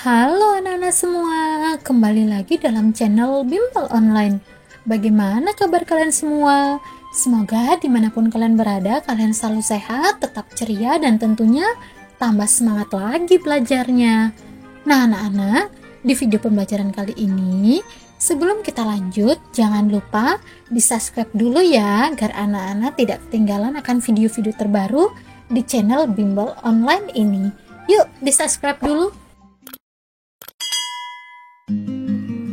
Halo anak-anak semua, kembali lagi dalam channel Bimbel Online. Bagaimana kabar kalian semua? Semoga dimanapun kalian berada, kalian selalu sehat, tetap ceria, dan tentunya tambah semangat lagi belajarnya. Nah anak-anak, di video pembelajaran kali ini, sebelum kita lanjut, jangan lupa di subscribe dulu ya, agar anak-anak tidak ketinggalan akan video-video terbaru di channel Bimbel Online ini. Yuk, di subscribe dulu.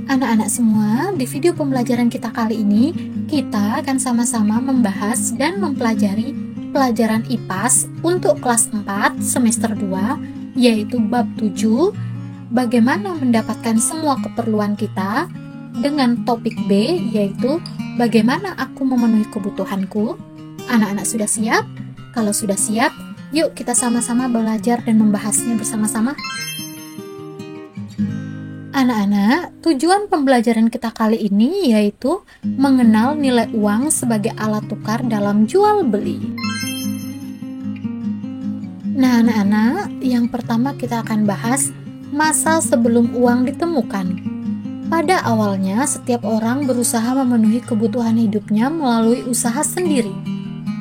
Anak-anak semua, di video pembelajaran kita kali ini, kita akan sama-sama membahas dan mempelajari pelajaran IPAS untuk kelas 4 semester 2, yaitu bab 7, bagaimana mendapatkan semua keperluan kita, dengan topik B, yaitu bagaimana aku memenuhi kebutuhanku. Anak-anak sudah siap? Kalau sudah siap, yuk kita sama-sama belajar dan membahasnya bersama-sama. Anak-anak, tujuan pembelajaran kita kali ini yaitu mengenal nilai uang sebagai alat tukar dalam jual beli. Nah, anak-anak, yang pertama kita akan bahas masa sebelum uang ditemukan. Pada awalnya, setiap orang berusaha memenuhi kebutuhan hidupnya melalui usaha sendiri.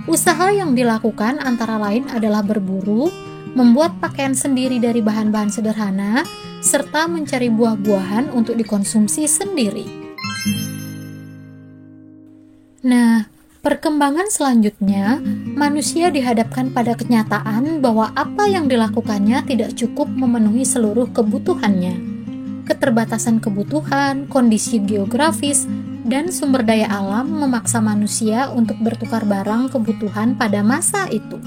Usaha yang dilakukan antara lain adalah berburu, membuat pakaian sendiri dari bahan-bahan sederhana, serta mencari buah-buahan untuk dikonsumsi sendiri. Nah, perkembangan selanjutnya, manusia dihadapkan pada kenyataan bahwa apa yang dilakukannya tidak cukup memenuhi seluruh kebutuhannya. Keterbatasan kebutuhan, kondisi geografis, dan sumber daya alam memaksa manusia untuk bertukar barang kebutuhan pada masa itu.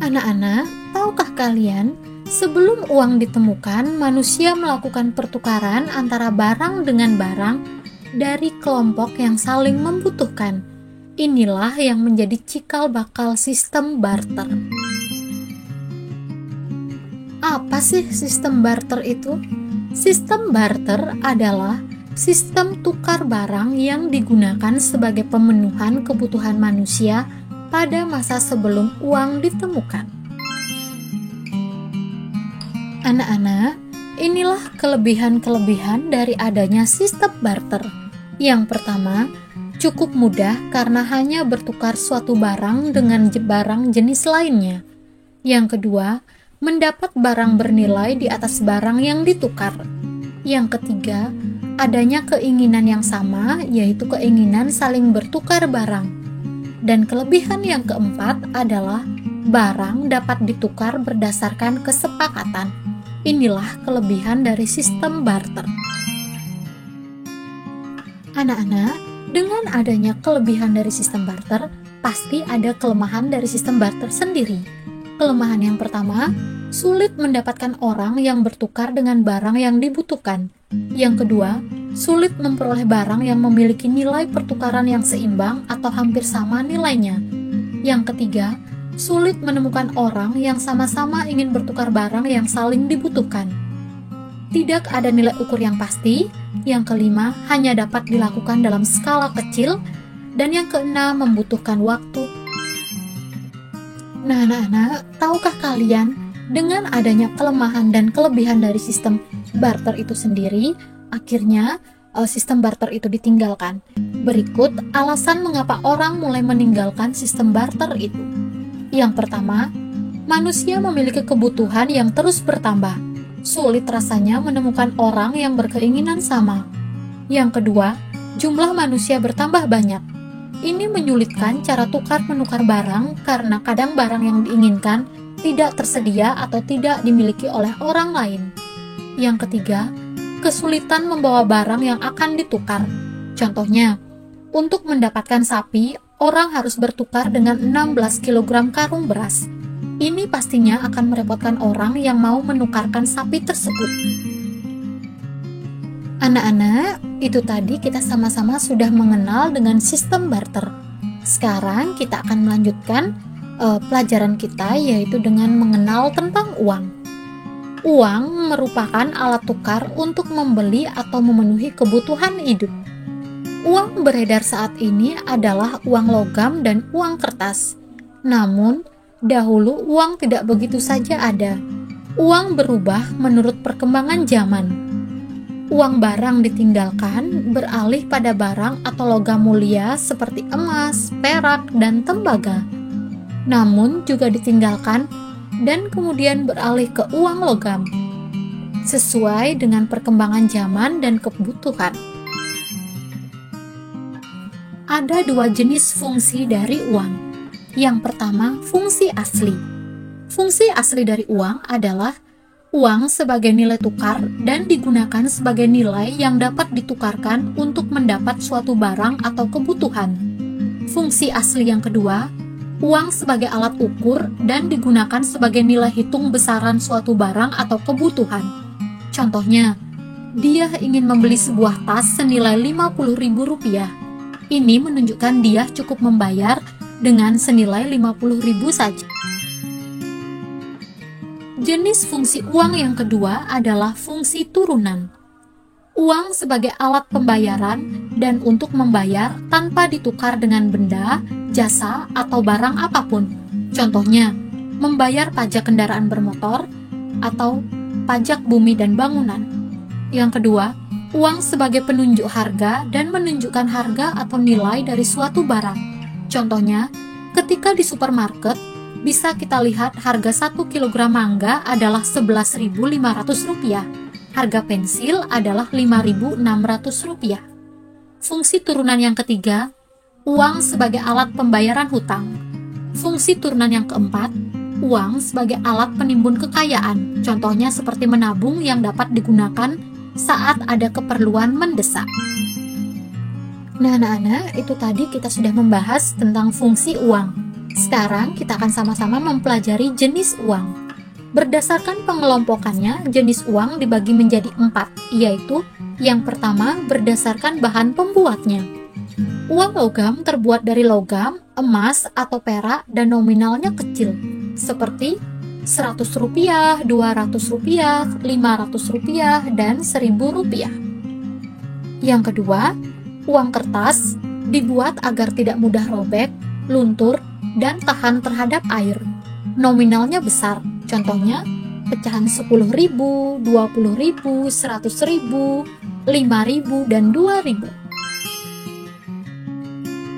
Anak-anak, tahukah kalian, sebelum uang ditemukan, manusia melakukan pertukaran antara barang dengan barang dari kelompok yang saling membutuhkan. Inilah yang menjadi cikal bakal sistem barter. Apa sih sistem barter itu? Sistem barter adalah sistem tukar barang yang digunakan sebagai pemenuhan kebutuhan manusia pada masa sebelum uang ditemukan. Anak-anak, inilah kelebihan-kelebihan dari adanya sistem barter. Yang pertama, cukup mudah karena hanya bertukar suatu barang dengan barang jenis lainnya. Yang kedua, mendapat barang bernilai di atas barang yang ditukar. Yang ketiga, adanya keinginan yang sama, yaitu keinginan saling bertukar barang. Dan kelebihan yang keempat adalah barang dapat ditukar berdasarkan kesepakatan. Inilah kelebihan dari sistem barter. Anak-anak, dengan adanya kelebihan dari sistem barter, pasti ada kelemahan dari sistem barter sendiri. Kelemahan yang pertama, sulit mendapatkan orang yang bertukar dengan barang yang dibutuhkan. Yang kedua, sulit memperoleh barang yang memiliki nilai pertukaran yang seimbang atau hampir sama nilainya. Yang ketiga, sulit menemukan orang yang sama-sama ingin bertukar barang yang saling dibutuhkan. Tidak ada nilai ukur yang pasti. Yang kelima, hanya dapat dilakukan dalam skala kecil. Dan yang keenam, membutuhkan waktu. Nah, anak-anak, tahukah kalian, dengan adanya kelemahan dan kelebihan dari sistem barter itu sendiri, akhirnya sistem barter itu ditinggalkan. Berikut alasan mengapa orang mulai meninggalkan sistem barter itu. Yang pertama, manusia memiliki kebutuhan yang terus bertambah. Sulit rasanya menemukan orang yang berkeinginan sama. Yang kedua, jumlah manusia bertambah banyak. Ini menyulitkan cara tukar-menukar barang karena kadang barang yang diinginkan tidak tersedia atau tidak dimiliki oleh orang lain. Yang ketiga, kesulitan membawa barang yang akan ditukar. Contohnya, untuk mendapatkan sapi, orang harus bertukar dengan 16 kg karung beras. Ini pastinya akan merepotkan orang yang mau menukarkan sapi tersebut. Anak-anak, itu tadi kita sama-sama sudah mengenal dengan sistem barter. Sekarang kita akan melanjutkan pelajaran kita, yaitu dengan mengenal tentang uang. Uang merupakan alat tukar untuk membeli atau memenuhi kebutuhan hidup. Uang beredar saat ini adalah uang logam dan uang kertas. Namun, dahulu uang tidak begitu saja ada. Uang berubah menurut perkembangan zaman. Uang barang ditinggalkan, beralih pada barang atau logam mulia seperti emas, perak, dan tembaga. Namun juga ditinggalkan dan kemudian beralih ke uang logam, sesuai dengan perkembangan zaman dan kebutuhan. Ada dua jenis fungsi dari uang. Yang pertama, fungsi asli. Fungsi asli dari uang adalah uang sebagai nilai tukar dan digunakan sebagai nilai yang dapat ditukarkan untuk mendapat suatu barang atau kebutuhan. Fungsi asli yang kedua, uang sebagai alat ukur dan digunakan sebagai nilai hitung besaran suatu barang atau kebutuhan. Contohnya, dia ingin membeli sebuah tas senilai Rp50.000. Ini menunjukkan dia cukup membayar dengan senilai Rp50.000 saja. Jenis fungsi uang yang kedua adalah fungsi turunan. Uang sebagai alat pembayaran dan untuk membayar tanpa ditukar dengan benda, jasa, atau barang apapun. Contohnya, membayar pajak kendaraan bermotor atau pajak bumi dan bangunan. Yang kedua, uang sebagai penunjuk harga dan menunjukkan harga atau nilai dari suatu barang. Contohnya, ketika di supermarket, bisa kita lihat harga 1 kg mangga adalah Rp11.500. Harga pensil adalah Rp5.600. Fungsi turunan yang ketiga, uang sebagai alat pembayaran hutang. Fungsi turunan yang keempat, uang sebagai alat penimbun kekayaan. Contohnya seperti menabung yang dapat digunakan saat ada keperluan mendesak. Nah, anak-anak, itu tadi kita sudah membahas tentang fungsi uang. Sekarang kita akan sama-sama mempelajari jenis uang. Berdasarkan pengelompokannya, jenis uang dibagi menjadi 4, yaitu yang pertama berdasarkan bahan pembuatnya. Uang logam terbuat dari logam, emas, atau perak dan nominalnya kecil, seperti Rp100, Rp200, Rp500, dan Rp1.000. Yang kedua, uang kertas dibuat agar tidak mudah robek, luntur, dan tahan terhadap air. Nominalnya besar, contohnya pecahan Rp10.000, Rp20.000, Rp100.000, Rp5.000, dan Rp2.000.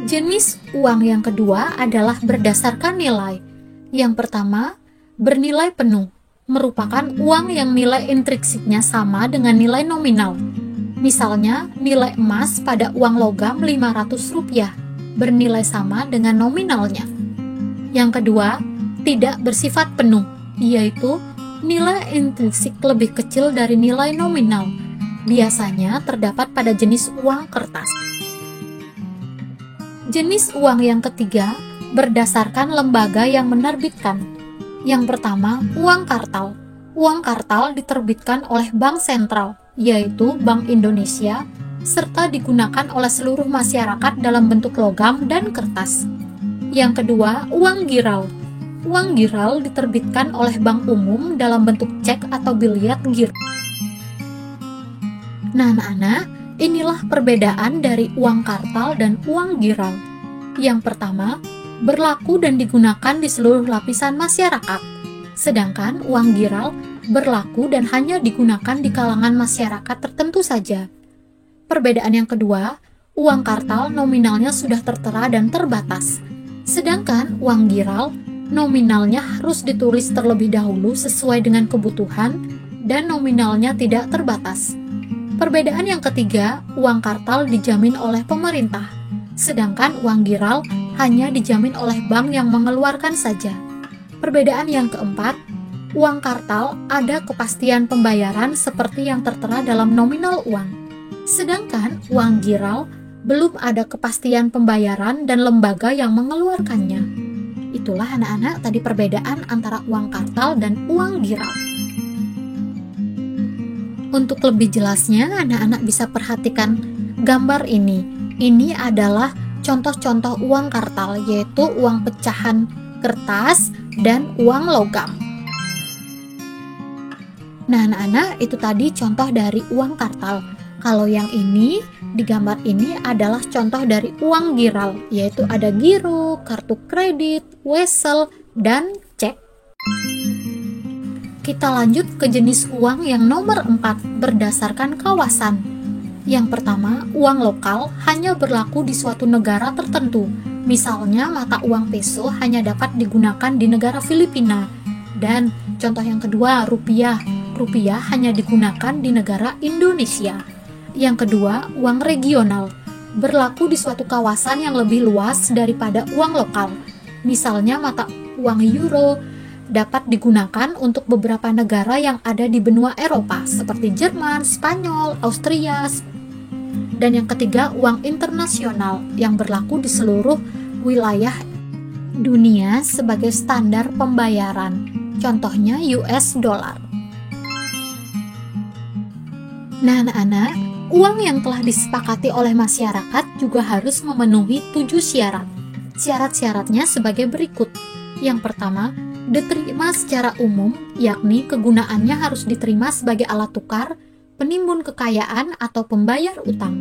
Jenis uang yang kedua adalah berdasarkan nilai. Yang pertama, bernilai penuh, merupakan uang yang nilai intrinsiknya sama dengan nilai nominal. Misalnya, nilai emas pada uang logam Rp500 bernilai sama dengan nominalnya. Yang kedua, tidak bersifat penuh, yaitu nilai intrinsik lebih kecil dari nilai nominal. Biasanya terdapat pada jenis uang kertas. Jenis uang yang ketiga berdasarkan lembaga yang menerbitkan. Yang pertama, uang kartal. Uang kartal diterbitkan oleh Bank Sentral, yaitu Bank Indonesia, serta digunakan oleh seluruh masyarakat dalam bentuk logam dan kertas. Yang kedua, uang giral. Uang giral diterbitkan oleh bank umum dalam bentuk cek atau biliet giral. Nah, anak-anak, inilah perbedaan dari uang kartal dan uang giral. Yang pertama, berlaku dan digunakan di seluruh lapisan masyarakat. Sedangkan uang giral berlaku dan hanya digunakan di kalangan masyarakat tertentu saja. Perbedaan yang kedua, uang kartal nominalnya sudah tertera dan terbatas. Sedangkan uang giral, nominalnya harus ditulis terlebih dahulu sesuai dengan kebutuhan dan nominalnya tidak terbatas. Perbedaan yang ketiga, uang kartal dijamin oleh pemerintah, sedangkan uang giral hanya dijamin oleh bank yang mengeluarkan saja. Perbedaan yang keempat, uang kartal ada kepastian pembayaran seperti yang tertera dalam nominal uang. Sedangkan uang giral belum ada kepastian pembayaran dan lembaga yang mengeluarkannya. Itulah anak-anak tadi perbedaan antara uang kartal dan uang giral. Untuk lebih jelasnya, anak-anak bisa perhatikan gambar ini. Ini adalah contoh-contoh uang kartal, yaitu uang pecahan kertas dan uang logam. Nah, anak-anak, itu tadi contoh dari uang kartal. Kalau yang ini, di gambar ini adalah contoh dari uang giral, yaitu ada giro, kartu kredit, wesel, dan cek. Kita lanjut ke jenis uang yang nomor 4 berdasarkan kawasan. Yang pertama, uang lokal hanya berlaku di suatu negara tertentu. Misalnya, mata uang peso hanya dapat digunakan di negara Filipina. Dan contoh yang kedua, rupiah. Rupiah hanya digunakan di negara Indonesia. Yang kedua, uang regional berlaku di suatu kawasan yang lebih luas daripada uang lokal. Misalnya, mata uang euro dapat digunakan untuk beberapa negara yang ada di benua Eropa seperti Jerman, Spanyol, Austria. Dan yang ketiga, uang internasional yang berlaku di seluruh wilayah dunia sebagai standar pembayaran. Contohnya US dollar. Nah, anak-anak, uang yang telah disepakati oleh masyarakat juga harus memenuhi 7 syarat. Syarat-syaratnya sebagai berikut. Yang pertama, diterima secara umum, yakni kegunaannya harus diterima sebagai alat tukar, penimbun kekayaan, atau pembayar utang.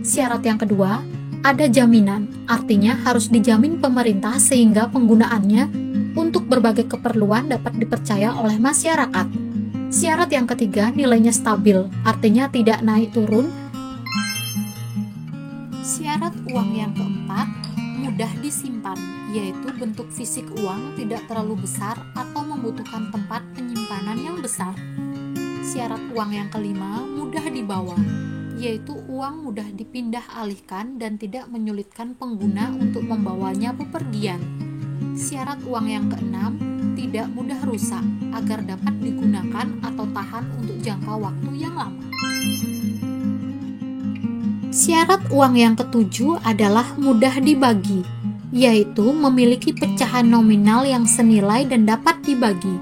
Syarat yang kedua, ada jaminan, artinya harus dijamin pemerintah sehingga penggunaannya untuk berbagai keperluan dapat dipercaya oleh masyarakat. Syarat yang ketiga, nilainya stabil, artinya tidak naik turun. Syarat uang yang keempat, mudah disimpan, yaitu bentuk fisik uang tidak terlalu besar atau membutuhkan tempat penyimpanan yang besar. Syarat uang yang kelima, mudah dibawa, yaitu uang mudah dipindah alihkan dan tidak menyulitkan pengguna untuk membawanya bepergian. Syarat uang yang keenam, tidak mudah rusak agar dapat digunakan atau tahan untuk jangka waktu yang lama. Syarat uang yang ketujuh adalah mudah dibagi, yaitu memiliki pecahan nominal yang senilai dan dapat dibagi.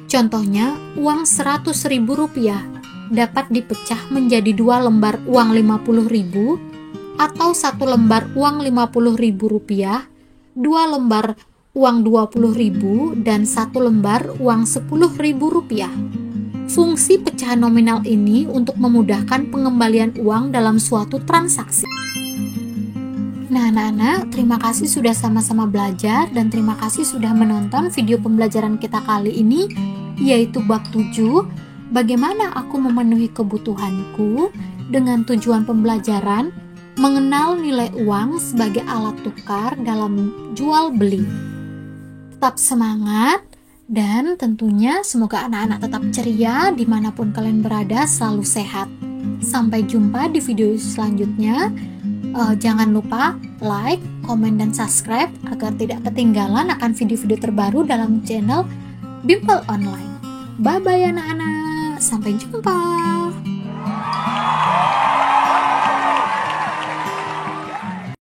Contohnya, uang Rp100.000 dapat dipecah menjadi 2 lembar uang Rp50.000 atau 1 lembar uang Rp50.000, 2 lembar uang Rp20.000 dan 1 lembar uang Rp10.000. Fungsi pecahan nominal ini untuk memudahkan pengembalian uang dalam suatu transaksi. Nah, anak-anak, terima kasih sudah sama-sama belajar dan terima kasih sudah menonton video pembelajaran kita kali ini, yaitu bab 7, bagaimana aku memenuhi kebutuhanku, dengan tujuan pembelajaran mengenal nilai uang sebagai alat tukar dalam jual beli. Tetap semangat dan tentunya semoga anak-anak tetap ceria dimanapun kalian berada, selalu sehat. Sampai jumpa di video selanjutnya. Jangan lupa like, komen, dan subscribe agar tidak ketinggalan akan video-video terbaru dalam channel Bimbel Online. Bye-bye anak-anak, sampai jumpa.